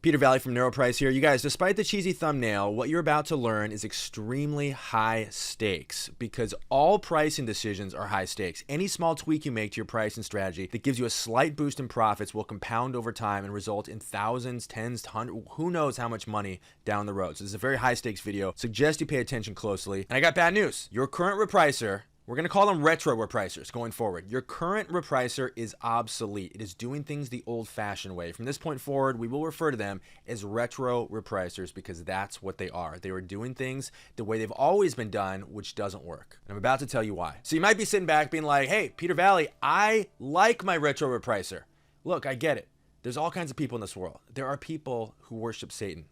Peter Valley from NeuroPrice here. You guys, despite the cheesy thumbnail, what you're about to learn is extremely high stakes because all pricing decisions are high stakes. Any small tweak you make to your pricing strategy that gives you a slight boost in profits will compound over time and result in thousands, tens, hundreds, who knows how much money down the road. So this is a very high stakes video. Suggest you pay attention closely. And I got bad news. Your current Repricer, we're going to call them retro Repricers going forward. Your current Repricer is obsolete. It is doing things the old-fashioned way. From this point forward, we will refer to them as retro Repricers because that's what they are. They are doing things the way they've always been done, which doesn't work. And I'm about to tell you why. So you might be sitting back being like, hey, Peter Valley, I like my retro Repricer. Look, I get it. There's all kinds of people in this world. There are people who worship Satan.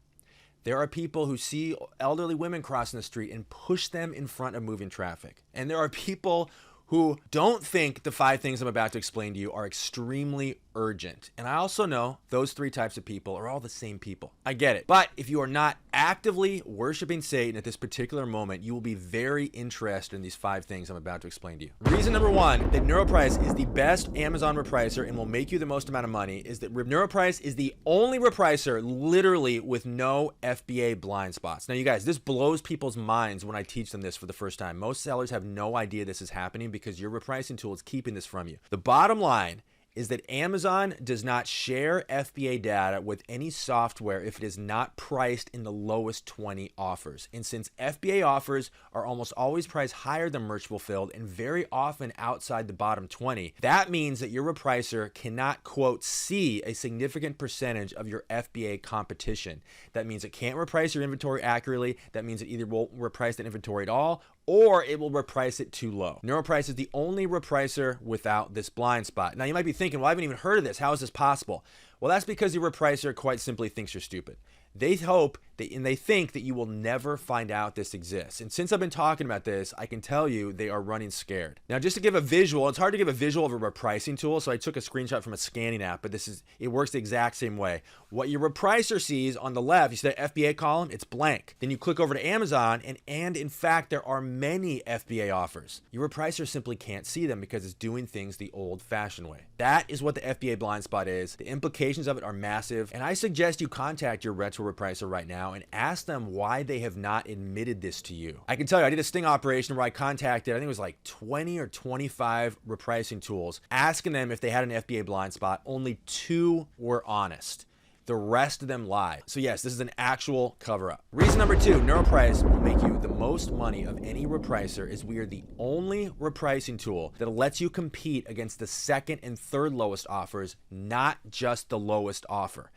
There are people who see elderly women crossing the street and push them in front of moving traffic. And there are people who don't think the 5 things I'm about to explain to you are extremely urgent. And I also know those 3 types of people are all the same people. I get it. But if you are not actively worshiping Satan at this particular moment, you will be very interested in these 5 things I'm about to explain to you. Reason number 1 that NeuroPrice is the best Amazon Repricer and will make you the most amount of money is that NeuroPrice is the only Repricer literally with no FBA blind spots. Now you guys, this blows people's minds when I teach them this for the first time. Most sellers have no idea this is happening because your repricing tool is keeping this from you. The bottom line is that Amazon does not share FBA data with any software if it is not priced in the lowest 20 offers. And since FBA offers are almost always priced higher than merch fulfilled and very often outside the bottom 20, that means that your Repricer cannot, quote, see a significant percentage of your FBA competition. That means it can't reprice your inventory accurately. That means it either won't reprice that inventory at all or it will reprice it too low. NeuroPrice is the only Repricer without this blind spot. Now you might be thinking, well, I haven't even heard of this. How is this possible? Well, that's because your Repricer quite simply thinks you're stupid. They hope that, and they think that you will never find out this exists. And since I've been talking about this, I can tell you they are running scared. Now, just to give a visual, it's hard to give a visual of a repricing tool, so I took a screenshot from a scanning app, but it works the exact same way. What your Repricer sees on the left, you see that FBA column? It's blank. Then you click over to Amazon, and in fact, there are many FBA offers. Your Repricer simply can't see them because it's doing things the old-fashioned way. That is what the FBA blind spot is. The implications of it are massive, and I suggest you contact your retro Repricer right now and ask them why they have not admitted this to you. I can tell you, I did a sting operation where I contacted, I think it was like 20 or 25 repricing tools, asking them if they had an FBA blind spot. Only 2 were honest. The rest of them lied. So yes, this is an actual cover-up. Reason number 2, NeuroPrice will make you the most money of any Repricer is we are the only repricing tool that lets you compete against the 2nd and 3rd lowest offers, not just the lowest offer.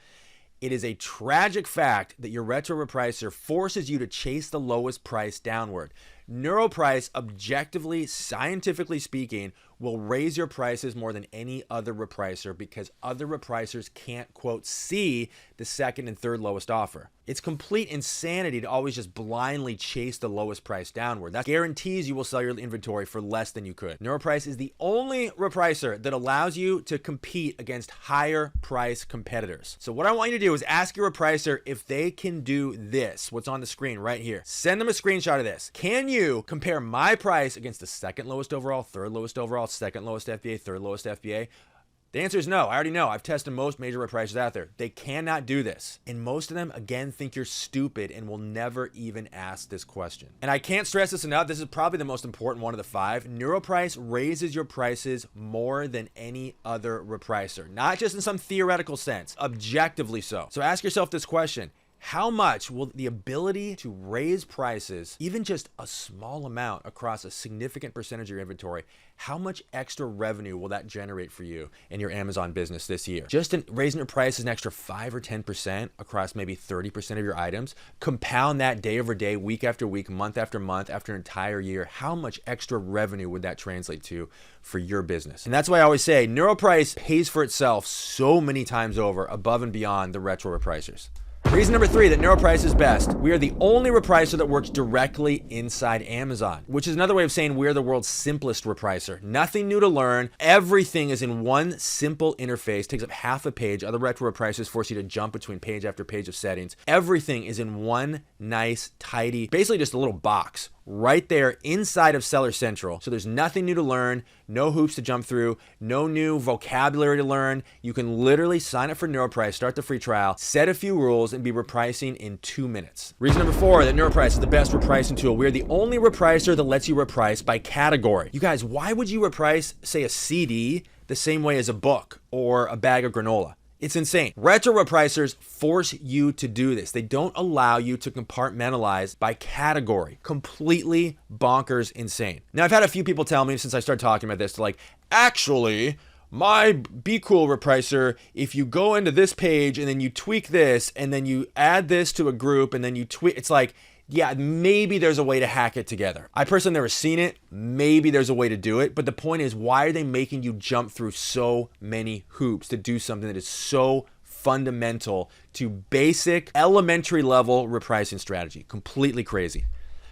It is a tragic fact that your retro Repricer forces you to chase the lowest price downward. NeuroPrice, objectively, scientifically speaking, will raise your prices more than any other Repricer because other Repricers can't, quote, see the 2nd and 3rd lowest offer. It's complete insanity to always just blindly chase the lowest price downward. That guarantees you will sell your inventory for less than you could. NeuroPrice is the only Repricer that allows you to compete against higher price competitors. So what I want you to do is ask your Repricer if they can do this, what's on the screen right here. Send them a screenshot of this. Can you compare my price against the 2nd lowest overall, 3rd lowest overall, 2nd lowest FBA, 3rd lowest FBA? The answer is no. I already know. I've tested most major Repricers out there. They cannot do this. And most of them, again, think you're stupid and will never even ask this question. And I can't stress this enough. This is probably the most important one of the 5. NeuroPrice raises your prices more than any other Repricer. Not just in some theoretical sense, objectively so. So ask yourself this question. How much will the ability to raise prices, even just a small amount across a significant percentage of your inventory, how much extra revenue will that generate for you in your Amazon business this year? Just in raising your prices an extra 5 or 10% across maybe 30% of your items, compound that day over day, week after week, month after month, after an entire year, how much extra revenue would that translate to for your business? And that's why I always say NeuroPrice pays for itself so many times over, above and beyond the retro Repricers. Reason number 3 that NeuroPrice is best. We are the only Repricer that works directly inside Amazon, which is another way of saying we're the world's simplest Repricer. Nothing new to learn. Everything is in one simple interface. Takes up half a page. Other retro Repricers force you to jump between page after page of settings. Everything is in one nice, tidy, basically just a little box. right there inside of Seller Central. So there's nothing new to learn, no hoops to jump through, no new vocabulary to learn. You can literally sign up for NeuroPrice, start the free trial, set a few rules, and be repricing in 2 minutes. Reason number 4, that NeuroPrice is the best repricing tool. We're the only repricer that lets you reprice by category. You guys, why would you reprice, say, a CD the same way as a book or a bag of granola? It's insane. Retro repricers force you to do this. They don't allow you to compartmentalize by category. Completely bonkers insane. Now, I've had a few people tell me since I started talking about this, like, actually, my Be Cool repricer, if you go into this page and then you tweak this and then you add this to a group and then you tweak, it's like, yeah, maybe there's a way to hack it together. I personally never seen it. Maybe there's a way to do it. But the point is, why are they making you jump through so many hoops to do something that is so fundamental to basic, elementary level repricing strategy? Completely crazy.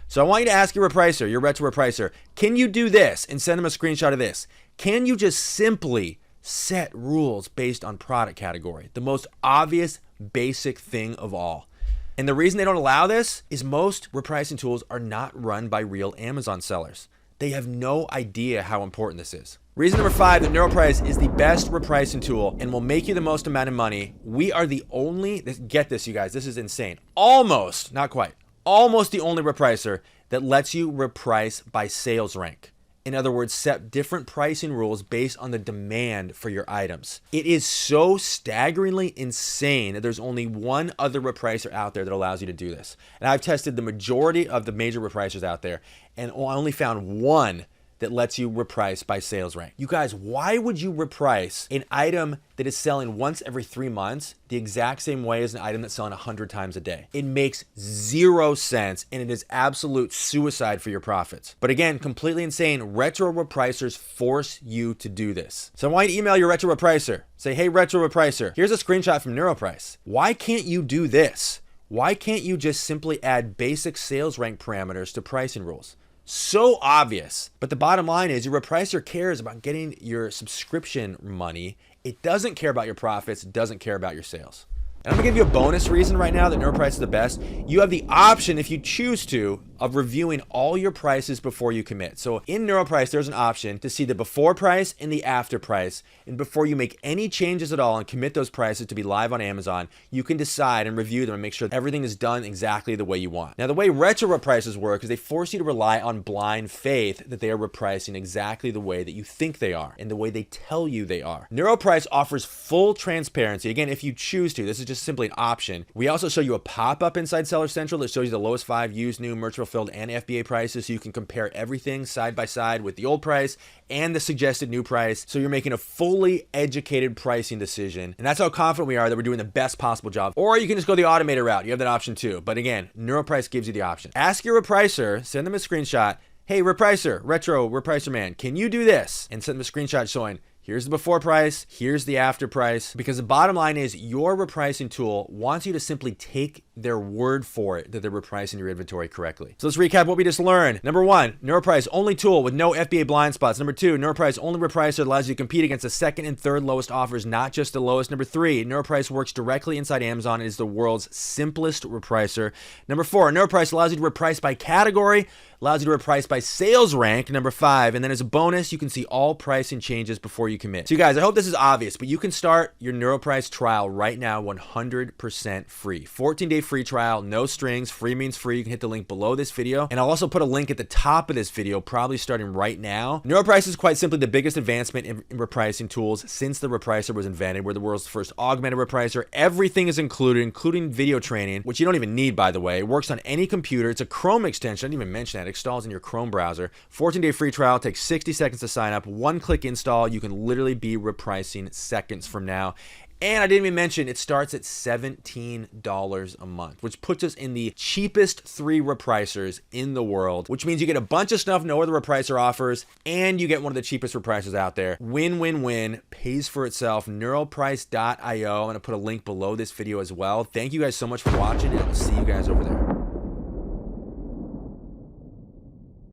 So I want you to ask your repricer, your retro repricer, can you do this? And send them a screenshot of this. Can you just simply set rules based on product category? The most obvious, basic thing of all. And the reason they don't allow this is most repricing tools are not run by real Amazon sellers. They have no idea how important this is. Reason number 5, that NeuroPrice is the best repricing tool and will make you the most amount of money. We are the only, get this, you guys, this is insane. Almost, not quite, almost the only repricer that lets you reprice by sales rank. In other words, set different pricing rules based on the demand for your items. It is so staggeringly insane that there's only one other repricer out there that allows you to do this. And I've tested the majority of the major repricers out there, and I only found one that lets you reprice by sales rank. You guys, why would you reprice an item that is selling once every 3 months the exact same way as an item that's selling 100 times a day? It makes zero sense, and it is absolute suicide for your profits. But again, completely insane. Retro repricers force you to do this. So I want you to email your retro repricer. Say, hey, retro repricer, here's a screenshot from NeuroPrice. Why can't you do this? Why can't you just simply add basic sales rank parameters to pricing rules? So obvious. But the bottom line is your repricer cares about getting your subscription money. It doesn't care about your profits. It doesn't care about your sales. And I'm gonna give you a bonus reason right now that NeuroPrice is the best. You have the option, if you choose to, of reviewing all your prices before you commit. So in NeuroPrice, there's an option to see the before price and the after price. And before you make any changes at all and commit those prices to be live on Amazon, you can decide and review them and make sure everything is done exactly the way you want. Now, the way retro reprices work is they force you to rely on blind faith that they are repricing exactly the way that you think they are and the way they tell you they are. NeuroPrice offers full transparency. Again, if you choose to, this is just simply an option. We also show you a pop-up inside Seller Central that shows you the lowest 5 used, new, merch fulfilled, and FBA prices, so you can compare everything side by side with the old price and the suggested new price, so you're making a fully educated pricing decision. And that's how confident we are that we're doing the best possible job. Or you can just go the automated route. You have that option too. But again, NeuroPrice gives you the option. Ask your repricer, send them a screenshot. Hey, repricer, retro repricer man, can you do this? And send them a screenshot showing, here's the before price, here's the after price. Because the bottom line is your repricing tool wants you to simply take their word for it that they're repricing your inventory correctly. So let's recap what we just learned. Number 1, NeuroPrice only tool with no FBA blind spots. Number 2, NeuroPrice only repricer that allows you to compete against the second and third lowest offers, not just the lowest. Number 3, NeuroPrice works directly inside Amazon and is the world's simplest repricer. Number 4, NeuroPrice allows you to reprice by category, allows you to reprice by sales rank. Number 5, and then as a bonus, you can see all pricing changes before you commit. So you guys, I hope this is obvious, but you can start your NeuroPrice trial right now 100% free. 14-day free trial, no strings, free means free. You can hit the link below this video. And I'll also put a link at the top of this video, probably starting right now. NeuroPrice is quite simply the biggest advancement in repricing tools since the Repricer was invented. We're the world's first augmented repricer. Everything is included, including video training, which you don't even need, by the way. It works on any computer. It's a Chrome extension. I didn't even mention that. It installs in your Chrome browser. 14-day free trial, takes 60 seconds to sign up. One-click install. You can literally be repricing seconds from now. And I didn't even mention, it starts at $17 a month, which puts us in the cheapest 3 repricers in the world, which means you get a bunch of stuff no other repricer offers, and you get one of the cheapest repricers out there. Win, win, win. Pays for itself. NeuroPrice.io. I'm going to put a link below this video as well. Thank you guys so much for watching, and I'll see you guys over there.